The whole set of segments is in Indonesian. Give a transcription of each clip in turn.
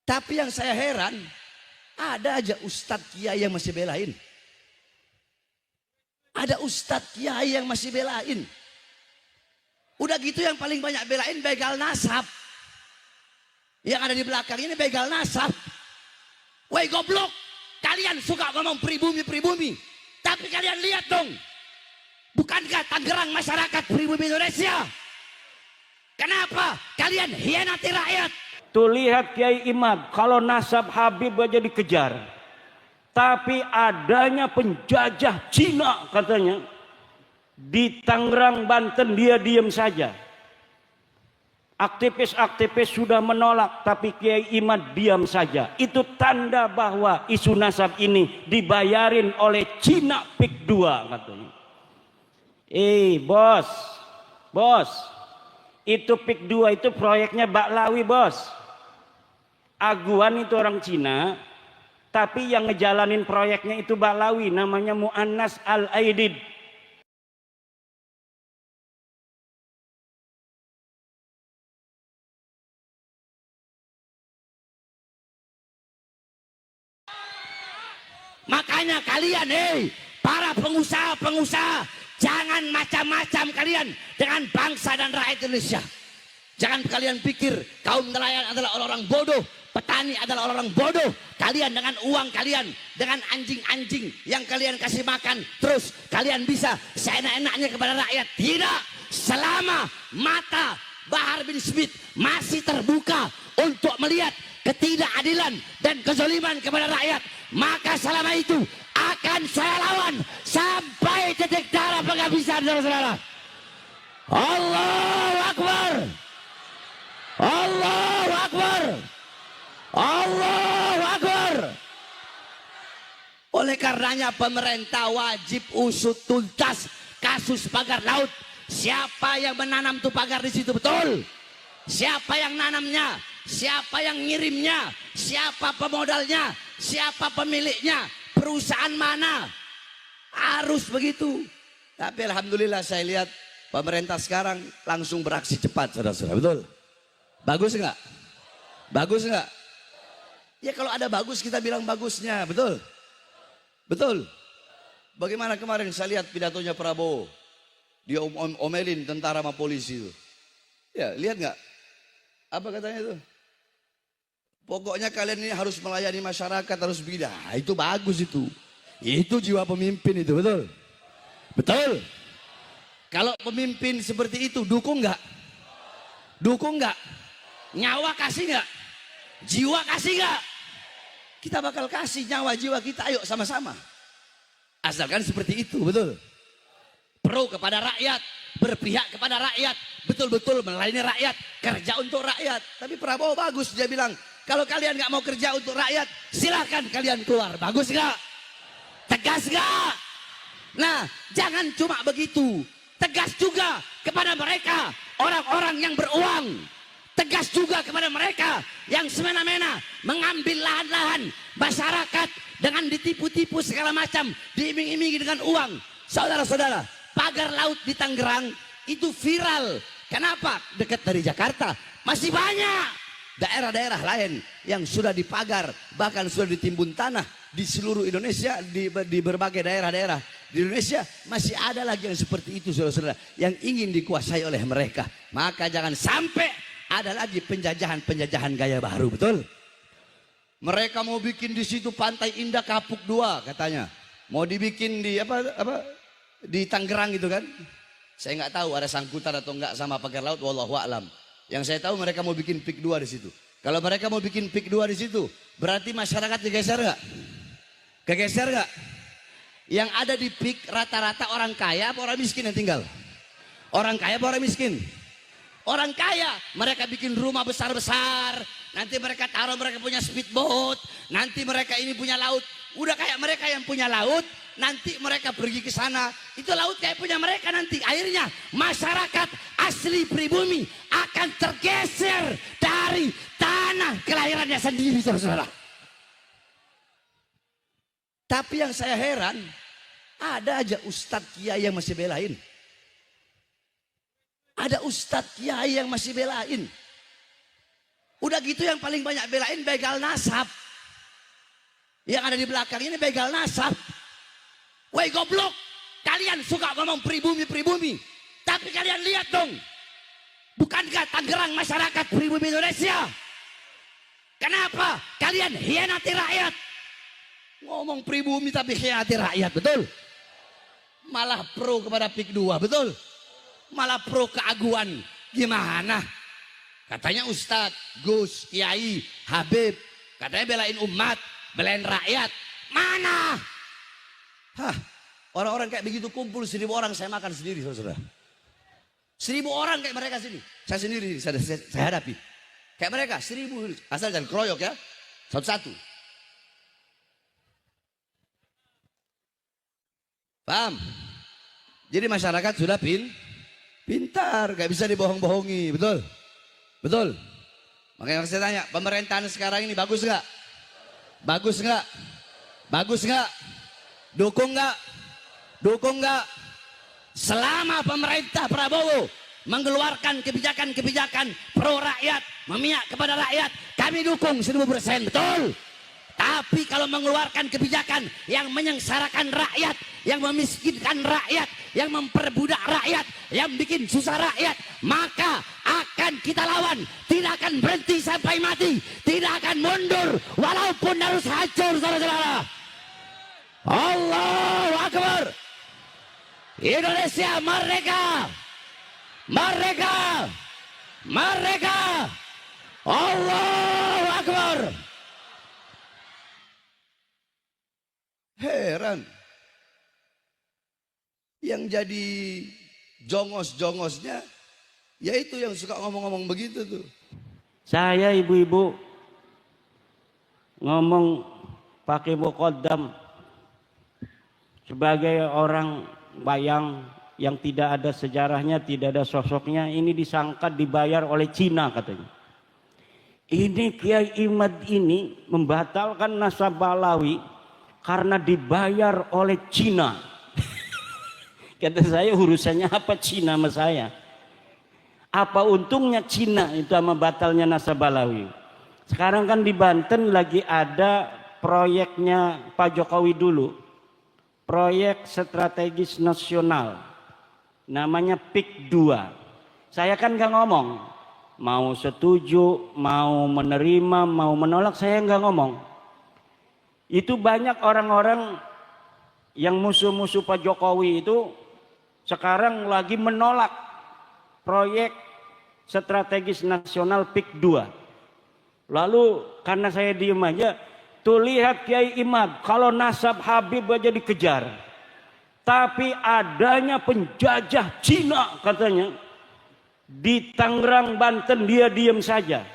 Tapi yang saya heran, ada aja ustadz kiai yang masih belain. Ada ustadz kiai yang masih belain. Udah gitu yang paling banyak belain begal nasab. Yang ada di belakang ini begal nasab. Woi goblok, kalian suka ngomong pribumi. Tapi kalian lihat dong, bukankah Tangerang masyarakat pribumi Indonesia? Kenapa kalian hianati rakyat? Tuh lihat Kiai Imad, kalau nasab Habib aja dikejar. Tapi adanya penjajah Cina katanya di Tangerang, Banten, dia diam saja. Aktivis-aktivis sudah menolak, tapi Kiai Imad diam saja. Itu tanda bahwa isu nasab ini dibayarin oleh Cina PIK 2 katanya. Bos, itu PIK 2 itu proyeknya Baklawi bos. Aguan itu orang Cina, tapi yang ngejalanin proyeknya itu Baklawi, namanya Mu'annas Al-Aidid. Makanya kalian para pengusaha, jangan macam-macam kalian dengan bangsa dan rakyat Indonesia. Jangan kalian pikir kaum nelayan adalah orang-orang bodoh, petani adalah orang-orang bodoh. Kalian dengan uang kalian, dengan anjing-anjing yang kalian kasih makan, terus kalian bisa seenak-enaknya kepada rakyat. Tidak, selama mata Bahar bin Smith masih terbuka untuk melihat ketidakadilan dan kezaliman kepada rakyat, maka selama itu akan saya lawan sampai titik darah penghabisan, saudara-saudara. Allahu Akbar, Allahu Akbar, Allahu Akbar. Oleh karenanya pemerintah wajib usut tuntas kasus pagar laut. Siapa yang menanam tuh pagar di situ, betul? Siapa yang nanamnya? Siapa yang ngirimnya? Siapa pemodalnya? Siapa pemiliknya? Perusahaan mana? Harus begitu. Tapi alhamdulillah saya lihat pemerintah sekarang langsung beraksi cepat, saudara-saudara. Betul? Bagus enggak? Bagus enggak? Ya kalau ada bagus kita bilang bagusnya, betul? Betul? Bagaimana kemarin saya lihat pidatonya Prabowo? Dia omelin tentara sama polisi itu. Ya, lihat enggak? Apa katanya itu? Pokoknya kalian ini harus melayani masyarakat, harus beda. Itu bagus itu. Itu jiwa pemimpin itu, betul? Betul? Kalau pemimpin seperti itu, dukung nggak? Dukung nggak? Nyawa kasih nggak? Jiwa kasih nggak? Kita bakal kasih nyawa jiwa kita, ayo sama-sama. Asalkan seperti itu, betul? Pro kepada rakyat, berpihak kepada rakyat, betul-betul melayani rakyat, kerja untuk rakyat. Tapi Prabowo bagus, dia bilang, kalau kalian nggak mau kerja untuk rakyat, silahkan kalian keluar. Bagus nggak? Tegas nggak? Nah, jangan cuma begitu. Tegas juga kepada mereka, orang-orang yang beruang. Tegas juga kepada mereka yang semena-mena mengambil lahan-lahan masyarakat dengan ditipu-tipu segala macam, diiming-imingi dengan uang. Saudara-saudara, pagar laut di Tangerang itu viral. Kenapa? Dekat dari Jakarta. Masih banyak daerah-daerah lain yang sudah dipagar, bahkan sudah ditimbun tanah di seluruh Indonesia, di berbagai daerah-daerah di Indonesia. Masih ada lagi yang seperti itu, saudara-saudara, yang ingin dikuasai oleh mereka. Maka jangan sampai ada lagi penjajahan gaya baru, betul? Mereka mau bikin di situ Pantai Indah Kapuk 2 katanya. Mau dibikin di di Tangerang gitu kan? Saya nggak tahu ada sangkutan atau enggak sama pagar laut, wallahu a'lam. Yang saya tahu mereka mau bikin PIK 2 di situ. Kalau mereka mau bikin PIK 2 di situ, berarti masyarakat digeser nggak? Kegeser nggak? Yang ada di PIK rata-rata orang kaya apa orang miskin yang tinggal? Orang kaya apa orang miskin? Orang kaya, mereka bikin rumah besar-besar, nanti mereka taruh mereka punya speedboat, nanti mereka ini punya laut. Udah kayak mereka yang punya laut, nanti mereka pergi ke sana, itu laut kayak punya mereka nanti. Akhirnya masyarakat asli pribumi akan tergeser dari tanah kelahirannya sendiri, saudara-saudara. Tapi yang saya heran, ada aja ustadz kiai yang masih belain. Ada ustadz kiai yang masih belain. Udah gitu yang paling banyak belain begal nasab. Yang ada di belakang ini begal nasab. Woi goblok, kalian suka ngomong pribumi. Tapi kalian lihat dong. Bukankah Tangerang masyarakat pribumi Indonesia? Kenapa kalian hianati rakyat? Ngomong pribumi tapi hianati rakyat, betul? Malah pro kepada PIK 2, betul? Malah pro keaguan. Gimana? Katanya Ustadz, Gus, Kiai, Habib, katanya belain umat, belain rakyat. Mana? Hah, orang-orang kayak begitu kumpul 1.000 orang, saya makan sendiri, saudara. 1.000 orang kayak mereka sini, saya sendiri, saya hadapi. Kayak mereka, 1.000, asal jangan keroyok ya, satu-satu. Paham? Jadi masyarakat sudah pintar, gak bisa dibohong-bohongi, betul? Betul. Makanya saya tanya, pemerintahan sekarang ini bagus nggak? Bagus nggak? Bagus nggak? Dukung nggak? Dukung nggak? Selama pemerintah Prabowo mengeluarkan kebijakan-kebijakan pro rakyat, memihak kepada rakyat, kami dukung 1000%, betul? Tapi kalau mengeluarkan kebijakan yang menyengsarakan rakyat, yang memiskinkan rakyat, yang memperbudak rakyat, yang bikin susah rakyat, maka akan kita lawan. Tidak akan berhenti sampai mati, tidak akan mundur walaupun harus hancur, saudara-saudara. Allahu Akbar. Indonesia merdeka. Merdeka. Merdeka. Allahu Akbar. Heran. Yang jadi jongos-jongosnya, yaitu yang suka ngomong-ngomong begitu tuh. Saya ibu-ibu ngomong pakai muqaddam sebagai orang bayang yang tidak ada sejarahnya, tidak ada sosoknya, ini disangka dibayar oleh Cina katanya. Ini Kiai Imad ini membatalkan nasab Balawi karena dibayar oleh Cina. Kata saya, urusannya apa Cina sama saya? Apa untungnya Cina itu sama batalnya nasab Balawi? Sekarang kan di Banten lagi ada proyeknya Pak Jokowi dulu. Proyek strategis nasional. Namanya PIK 2. Saya kan gak ngomong. Mau setuju, mau menerima, mau menolak, saya gak ngomong. Itu banyak orang-orang yang musuh-musuh Pak Jokowi itu sekarang lagi menolak proyek strategis nasional PIK 2. Lalu karena saya diem aja, tuh lihat Kiai Imad, kalau nasab Habib aja dikejar. Tapi adanya penjajah Cina katanya di Tangerang, Banten, dia diem saja.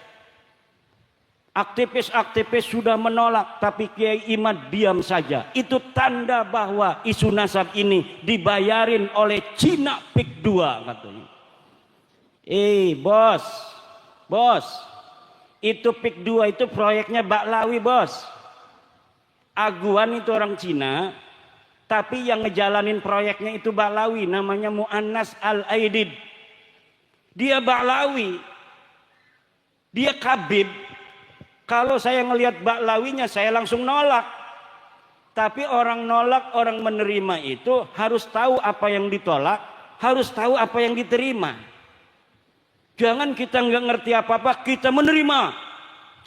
Aktivis-aktivis sudah menolak, tapi Kiai Imad diam saja. Itu tanda bahwa isu nasab ini dibayarin oleh Cina PIK 2 katanya. Bos, itu PIK 2 itu proyeknya Baklawi, bos. Aguan itu orang Cina, tapi yang ngejalanin proyeknya itu Baklawi, namanya Mu'annas Al-Aidid. Dia Baklawi, dia Kabib. Kalau saya ngelihat Baklawinya, saya langsung nolak. Tapi orang nolak, orang menerima itu harus tahu apa yang ditolak, harus tahu apa yang diterima. Jangan kita nggak ngerti apa-apa, kita menerima.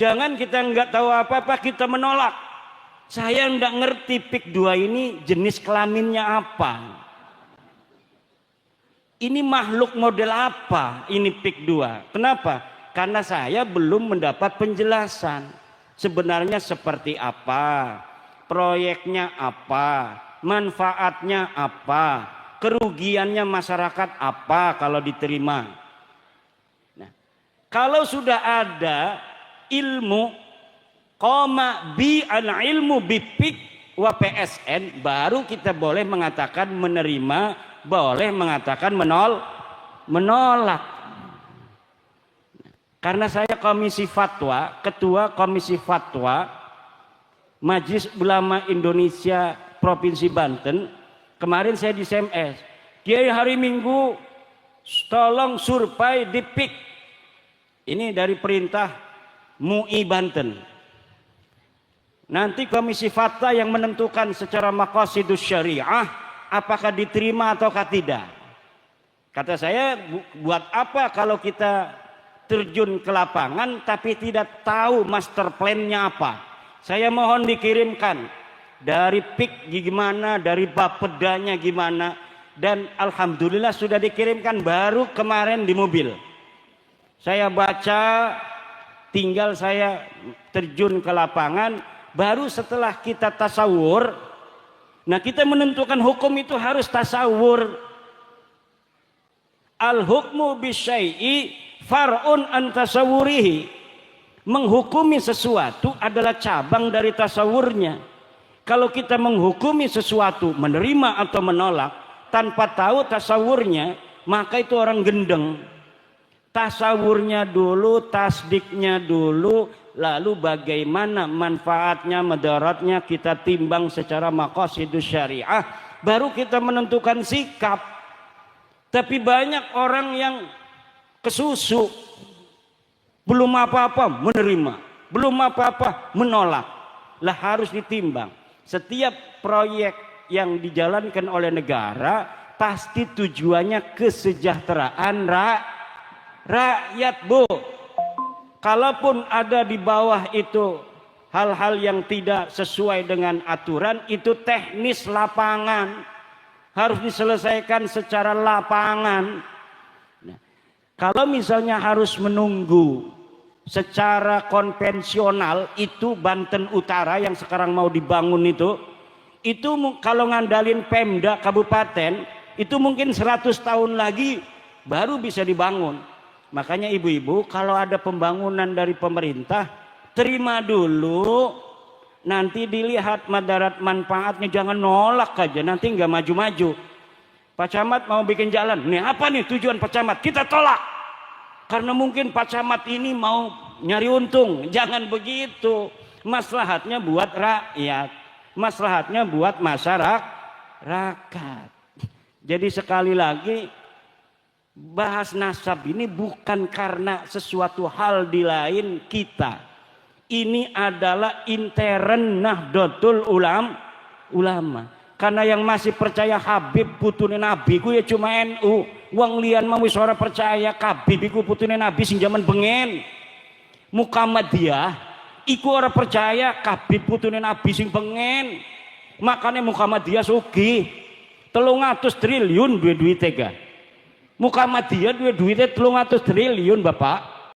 Jangan kita nggak tahu apa-apa, kita menolak. Saya nggak ngerti PIK 2 ini jenis kelaminnya apa. Ini makhluk model apa ini PIK 2? Kenapa? Karena saya belum mendapat penjelasan. Sebenarnya seperti apa? Proyeknya apa? Manfaatnya apa? Kerugiannya masyarakat apa kalau diterima? Nah, kalau sudah ada ilmu bi al ilmu bi PIK wa PSN, baru kita boleh mengatakan menerima, boleh mengatakan menolak. Karena saya komisi fatwa, ketua komisi fatwa Majelis Ulama Indonesia Provinsi Banten, kemarin saya di SMS, Kiai hari Minggu tolong survei di PIK. Ini dari perintah MUI Banten. Nanti Komisi Fatwa yang menentukan secara maqasidus syariah apakah diterima ataukah tidak. Kata saya, buat apa kalau kita terjun ke lapangan tapi tidak tahu master plan-nya apa. Saya mohon dikirimkan dari PIK gimana, dari Bapedanya gimana, dan alhamdulillah sudah dikirimkan baru kemarin di mobil. Saya baca, tinggal saya terjun ke lapangan, baru setelah kita tasawur. Nah, kita menentukan hukum itu harus tasawur. Al-hukmu bisyai'i far'un an tasawurihi. Menghukumi sesuatu adalah cabang dari tasawurnya. Kalau kita menghukumi sesuatu, menerima atau menolak, tanpa tahu tasawurnya, maka itu orang gendeng. Tasawurnya dulu, tasdiknya dulu, lalu bagaimana manfaatnya, madaratnya kita timbang secara maqasidus syariah, baru kita menentukan sikap. Tapi banyak orang yang kesusu, belum apa-apa menerima, belum apa-apa menolak. Lah harus ditimbang. Setiap proyek yang dijalankan oleh negara pasti tujuannya kesejahteraan rakyat, Bu. Kalaupun ada di bawah itu hal-hal yang tidak sesuai dengan aturan, itu teknis lapangan, harus diselesaikan secara lapangan. Nah, kalau misalnya harus menunggu secara konvensional, itu Banten Utara yang sekarang mau dibangun itu kalau ngandalin Pemda kabupaten, itu mungkin 100 tahun lagi baru bisa dibangun. Makanya ibu-ibu, kalau ada pembangunan dari pemerintah, terima dulu, nanti dilihat madarat manfaatnya, jangan nolak aja, nanti nggak maju-maju. Pak Camat mau bikin jalan, nih apa nih tujuan Pak Camat, kita tolak karena mungkin Pak Camat ini mau nyari untung. Jangan begitu, maslahatnya buat rakyat, maslahatnya buat masyarakat. Jadi sekali lagi, bahas nasab ini bukan karena sesuatu hal di lain kita. Ini adalah intern Nahdlatul Ulama. Karena yang masih percaya Habib putune Nabi ku ya cuma NU. Wong lian mau wis ora percaya Habib iku putune Nabi sing jaman bengen. Muhammadiyah iku ora percaya Habib putune Nabi sing bengen. Makanya Muhammadiyah sugih 300 triliun duwe duwite ga. Muhammadiyah duwe duwite 300 triliun, Bapak.